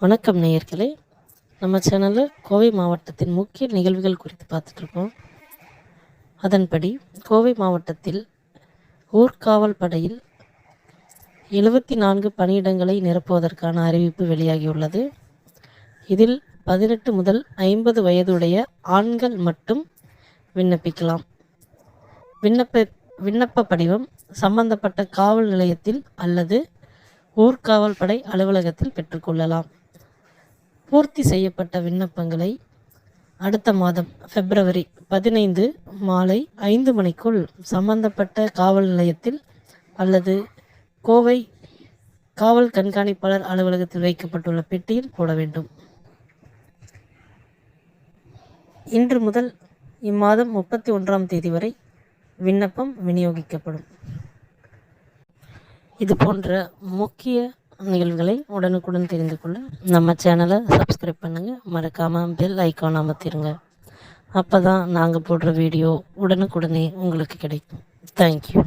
வணக்கம் நேயர்களே. நம்ம சேனலில் கோவை மாவட்டத்தின் முக்கிய நிகழ்வுகள் குறித்து பார்த்துட்ருக்கோம். அதன்படி கோவை மாவட்டத்தில் ஊர்காவல் படையில் 74 பணியிடங்களை நிரப்புவதற்கான அறிவிப்பு வெளியாகியுள்ளது. இதில் 18 முதல் 50 வயதுடைய ஆண்கள் மட்டும் விண்ணப்பிக்கலாம். விண்ணப்ப படிவம் சம்பந்தப்பட்ட காவல் நிலையத்தில் அல்லது ஊர்காவல் படை அலுவலகத்தில் பெற்றுக்கொள்ளலாம். பூர்த்தி செய்யப்பட்ட விண்ணப்பங்களை அடுத்த மாதம் பிப்ரவரி 15 மாலை 5 மணிக்குள் சம்பந்தப்பட்ட காவல் நிலையத்தில் அல்லது கோவை காவல் கண்காணிப்பாளர் அலுவலகத்தில் வைக்கப்பட்டுள்ள பெட்டியில் போட வேண்டும். இன்று முதல் இம்மாதம் 31ஆம் தேதி வரை விண்ணப்பம் விநியோகிக்கப்படும். இது போன்ற முக்கிய நிகழ்வுகளை உடனுக்குடன் தெரிந்து கொள்ள நம்ம சேனலை சப்ஸ்கிரைப் பண்ணுங்கள். மறக்காமல் பெல் ஐக்கான் அமர்த்திடுங்க. அப்போ தான் நாங்கள் போடுற வீடியோ உடனுக்குடனே உங்களுக்கு கிடைக்கும். தேங்க்யூ.